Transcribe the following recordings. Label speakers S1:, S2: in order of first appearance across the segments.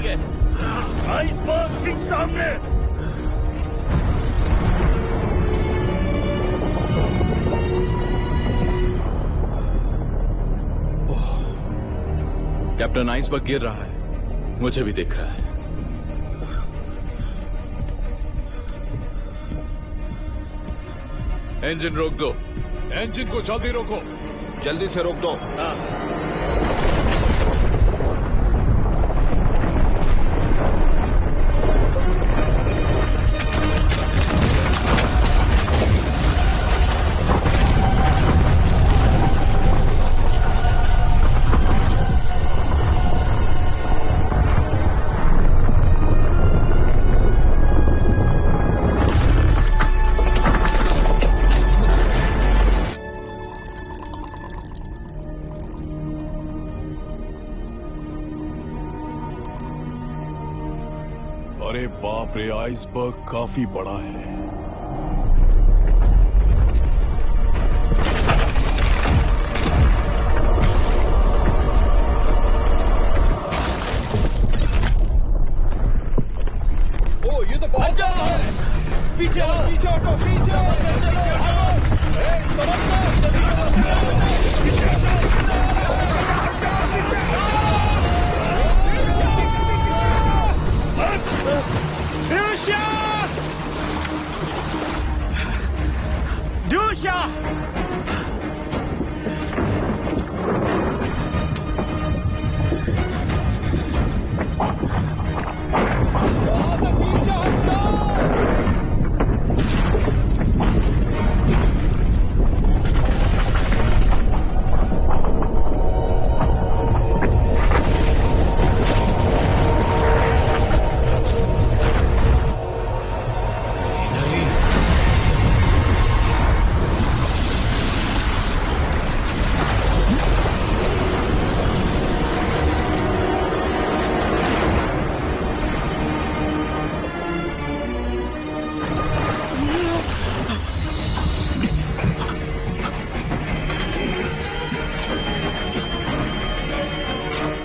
S1: ठीक है। आइसबर्ग ठीक सामने।
S2: कैप्टन, आइसबर्ग गिर रहा है। मुझे भी दिख रहा है। इंजन रोक दो।
S3: इंजन को जल्दी रोको।
S4: जल्दी से रोक दो।
S3: अरे बाप रे, आइसबर्ग काफी बड़ा है।
S4: ओ, ये तो बहुत ज्यादा है। पीछे हटो, पीछे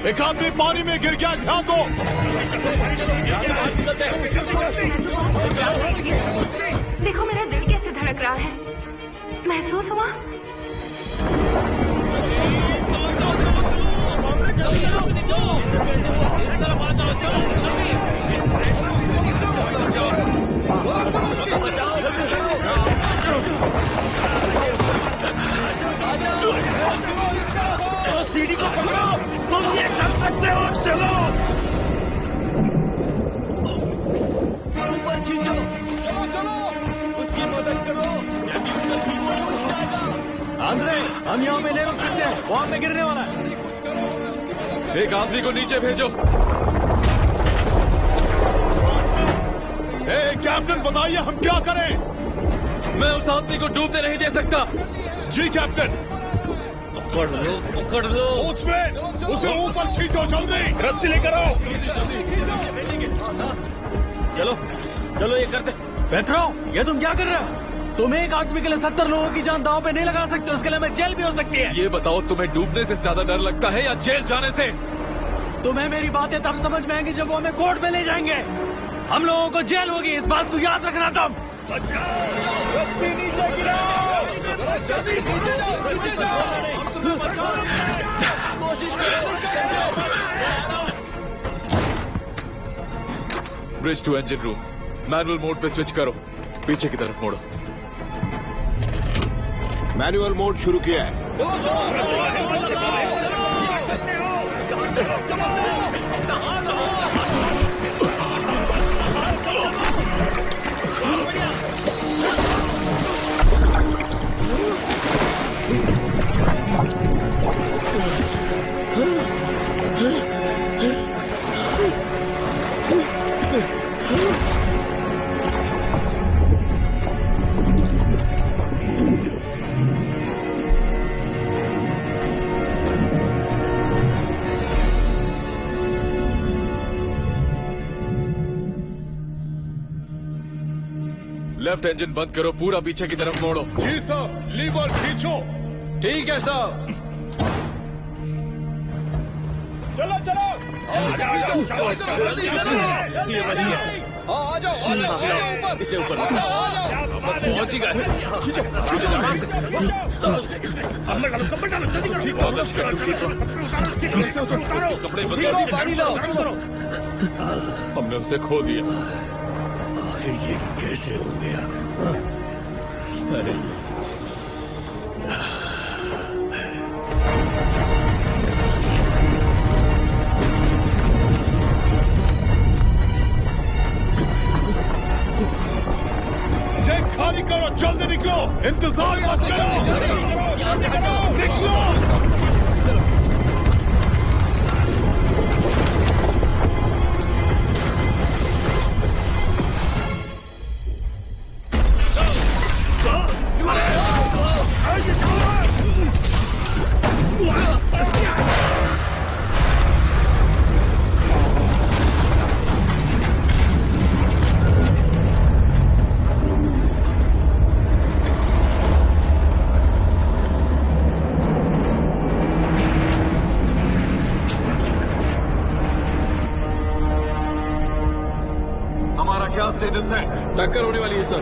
S3: एक आदमी पानी में गिर गया, ध्यान दो।
S5: देखो मेरा दिल कैसे धड़क रहा है। महसूस हुआ?
S1: सीढ़ी को पकड़ो, तुम ये कर सकते हो। चलो ऊपर खींचो। चलो उसकी मदद करो। जल्दी ऊपर खींचो, उठ जाएगा। आंद्रे, हम यहाँ पे नहीं रुक सकते, वहां पे गिरने वाला है।
S2: एक आदमी को नीचे भेजो।
S3: कैप्टन बताइए हम क्या करें?
S2: मैं उस आदमी को डूबने नहीं दे सकता।
S3: जी कैप्टन।
S1: पकड़ लो।
S3: उसमें उसे ऊपर खींचो, जल्दी।
S1: रस्सी लेकर आओ। चलो चलो, ये करते। पेट्रो, ये तुम क्या कर रहे हो? तुम एक आदमी के लिए 70 लोगों की जान दांव पे नहीं लगा सकते। उसके लिए मैं जेल भी हो सकती है।
S2: ये बताओ, तुम्हें डूबने से ज्यादा डर लगता है या जेल जाने से?
S1: तुम्हें मेरी बातें तब समझ में आएंगी जब वो हमें कोर्ट में ले जाएंगे। हम लोगों को जेल होगी, इस बात को याद रखना। तुम रस्सी नीचे गिराओ। जल्दी नीचे जाओ, नीचे जाओ। कोशिश करो।
S2: Bridge to engine room. Manual mode पे स्विच करो। पीछे की तरफ मोड़ो।
S4: मैनुअल मोड शुरू किया है।
S2: लेफ्ट इंजन बंद करो, पूरा पीछे की तरफ मोड़ो।
S3: जी सर, लीवर खींचो।
S4: ठीक है सर।
S1: चलो चलो
S4: आ जाओ ऊपर,
S2: इसे ऊपर बस पहुंच ही गए। कपड़े बदलो,
S4: पानी लाओ।
S2: हमने उसे खो दिया।
S1: आखिर ये कैसे हो गया? अरे
S3: टैंक खाली करो, जल्दी निकलो, इंतजार मत करो, निकलो।
S2: हमारा क्या स्टेटस है?
S4: टक्कर होने वाली है सर।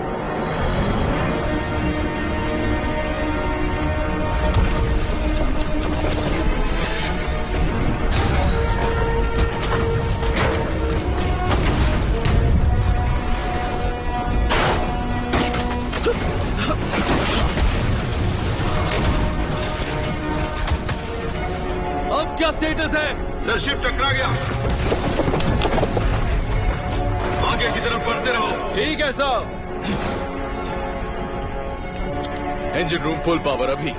S2: अब क्या स्टेटस है?
S6: सर शिप टकरा गया, आगे की तरफ बढ़ते रहो।
S4: ठीक है sir.
S2: Engine room full power अभी।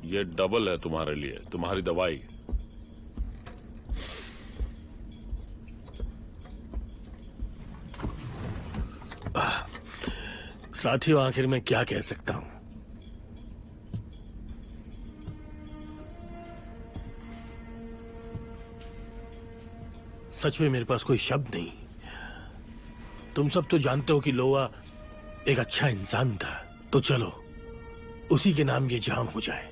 S3: ये डबल है तुम्हारे लिए, तुम्हारी दवाई।
S1: साथियों, आखिर मैं क्या कह सकता हूं? सच में मेरे पास कोई शब्द नहीं। तुम सब तो जानते हो कि लोआ एक अच्छा इंसान था, तो चलो उसी के नाम ये जाम हो जाए।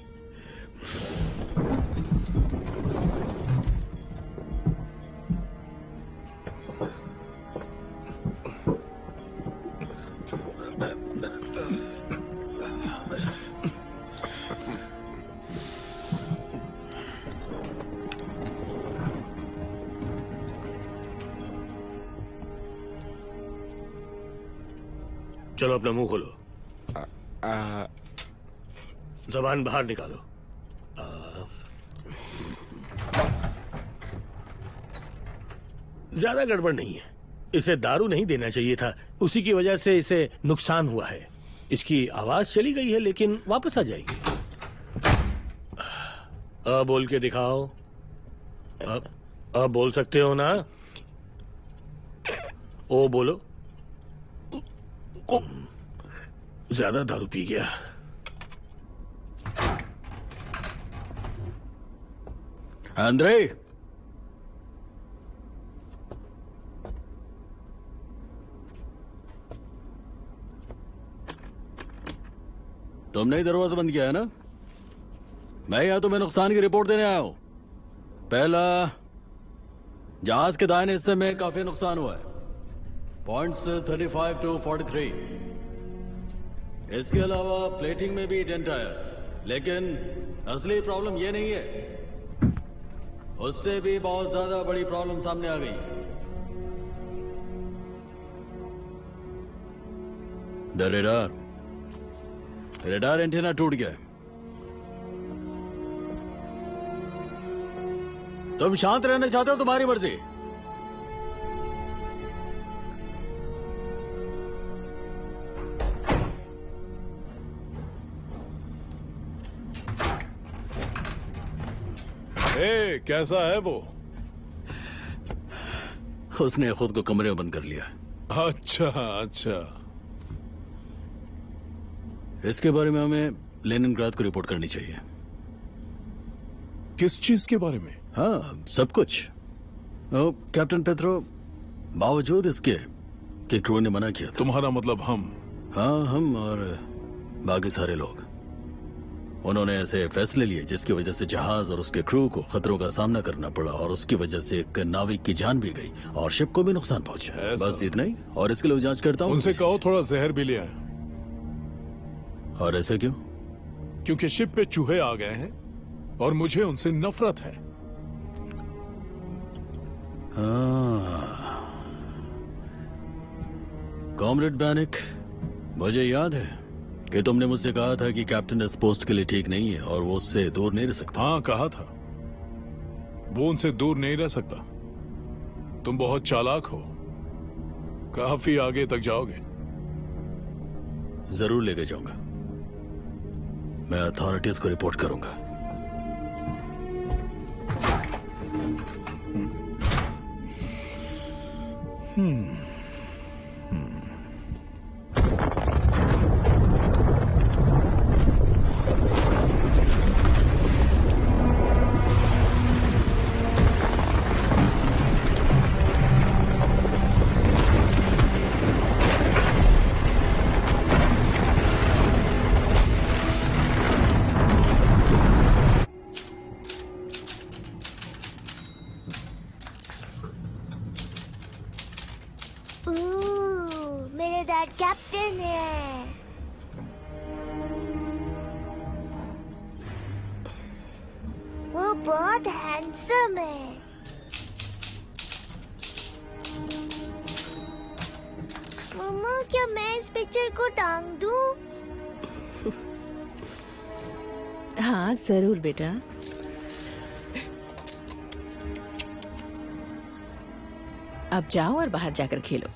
S1: चलो अपना मुंह खोलो, जबान बाहर निकालो। ज्यादा गड़बड़ नहीं है। इसे दारू नहीं देना चाहिए था, उसी की वजह से इसे नुकसान हुआ है। इसकी आवाज चली गई है लेकिन वापस आ जाएगी। बोल के दिखाओ। अब बोल सकते हो ना? ओ बोलो। ज्यादा दारू पी गया।
S7: अंद्रे, तुमने ही दरवाजा बंद किया है ना? मैं यहाँ तुम्हें नुकसान की रिपोर्ट देने आया हूं। पहला, जहाज के दाहिने हिस्से में काफी नुकसान हुआ है, पॉइंट्स 35 to 43। इसके अलावा प्लेटिंग में भी डेंट आया, लेकिन असली प्रॉब्लम ये नहीं है, उससे भी बहुत ज्यादा बड़ी प्रॉब्लम सामने आ गई। द रेडार एंटीना टूट गया। तुम शांत रहना चाहते हो, तुम्हारी मर्जी।
S3: ए, कैसा है वो?
S7: उसने खुद को कमरे में बंद कर लिया।
S3: अच्छा अच्छा।
S7: इसके बारे में हमें लेनिनग्राद को रिपोर्ट करनी चाहिए।
S3: किस चीज के बारे में?
S7: हाँ, सब कुछ। कैप्टन पेत्रो, बावजूद इसके कि क्रू ने मना किया था।
S3: तुम्हारा मतलब हम?
S7: हाँ, हम और बाकी सारे लोग। उन्होंने ऐसे फैसले लिए जिसकी वजह से जहाज और उसके क्रू को खतरों का सामना करना पड़ा, और उसकी वजह से एक नाविक की जान भी गई और शिप को भी नुकसान पहुंचा।
S3: ऐसा?
S7: बस इतना ही। और इसके लिए जांच करता हूँ।
S3: उनसे कहो थोड़ा जहर भी ले आए।
S7: और ऐसे क्यों?
S3: क्योंकि शिप पे चूहे आ गए हैं और मुझे उनसे नफरत है।
S7: कॉमरेड बैनिक, मुझे याद है कि तुमने मुझसे कहा था कि कैप्टन इस पोस्ट के लिए ठीक नहीं है और वो उससे दूर नहीं रह सकता।
S3: हाँ, कहा था। वो उनसे दूर नहीं रह सकता। तुम बहुत चालाक हो, काफी आगे तक जाओगे।
S7: जरूर लेके जाऊंगा। मैं अथॉरिटीज को रिपोर्ट करूंगा।
S8: मेरे डैड कैप्टन है। वो बहुत हैंडसम है। मम्मा, क्या मैं इस पिक्चर को टांग दूं?
S9: हाँ जरूर बेटा। अब जाओ और बाहर जाकर खेलो।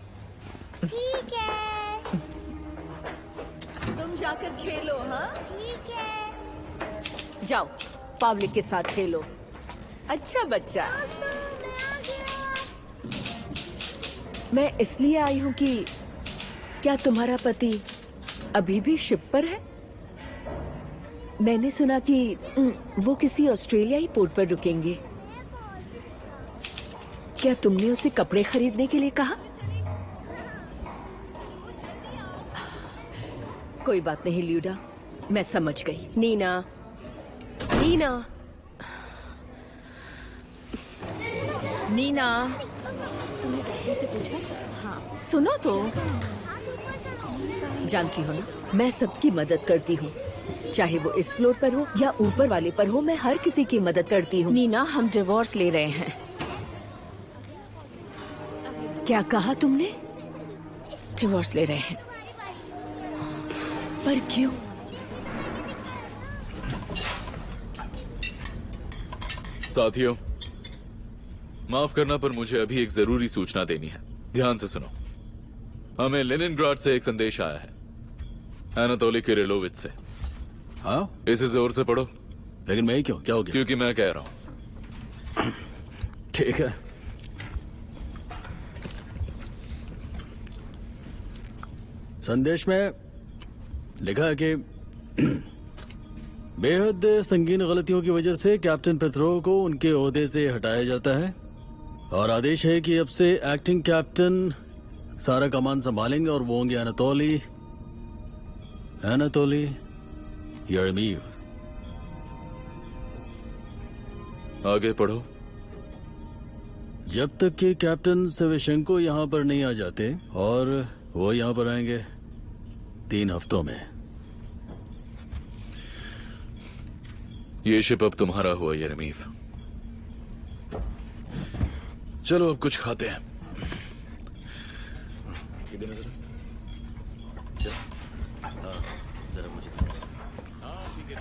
S8: ठीक है।
S10: तुम जाकर खेलो। हाँ
S8: ठीक है।
S10: जाओ, पब्लिक के साथ खेलो। अच्छा बच्चा।
S8: मैं आ गया।
S10: मैं इसलिए आई हूँ कि क्या तुम्हारा पति अभी भी शिप पर है? मैंने सुना कि वो किसी ऑस्ट्रेलियाई पोर्ट पर रुकेंगे। क्या तुमने उसे कपड़े खरीदने के लिए कहा? कोई बात नहीं ल्यूडा, मैं समझ गई। नीना, नीना, नीना,
S9: तुमने डॉक्टर से पूछा?
S10: हाँ, सुनो तो। जानती हो ना, मैं सबकी मदद करती हूँ, चाहे वो इस फ्लोर पर हो या ऊपर वाले पर हो। मैं हर किसी की मदद करती हूँ।
S9: नीना, हम डिवोर्स ले रहे हैं।
S10: क्या कहा तुमने?
S9: डिवोर्स ले रहे हैं।
S10: पर क्यों?
S2: साथियों, माफ करना पर मुझे अभी एक जरूरी सूचना देनी है। ध्यान से सुनो। हमें लेनिनग्राड से एक संदेश आया है, एनातोली किरिलोविच से।
S7: हाँ,
S2: इसे जोर से पढ़ो।
S7: लेकिन मैं ही क्यों? क्या हो गया?
S2: क्योंकि मैं कह रहा हूं।
S7: ठीक है। संदेश में लिखा है कि बेहद संगीन गलतियों की वजह से कैप्टन पेत्रो को उनके ओहदे से हटाया जाता है, और आदेश है कि अब से एक्टिंग कैप्टन सारा कमान संभालेंगे और वो होंगे एनातोली यरमीव।
S2: आगे पढ़ो।
S7: जब तक कि कैप्टन सेवेशेंको यहाँ पर नहीं आ जाते, और वो यहाँ पर आएंगे 3 हफ्तों में।
S2: ये शिप अब तुम्हारा हुआ यरमीव। चलो अब कुछ खाते हैं।
S7: जरा मुझे। हाँ ठीक है।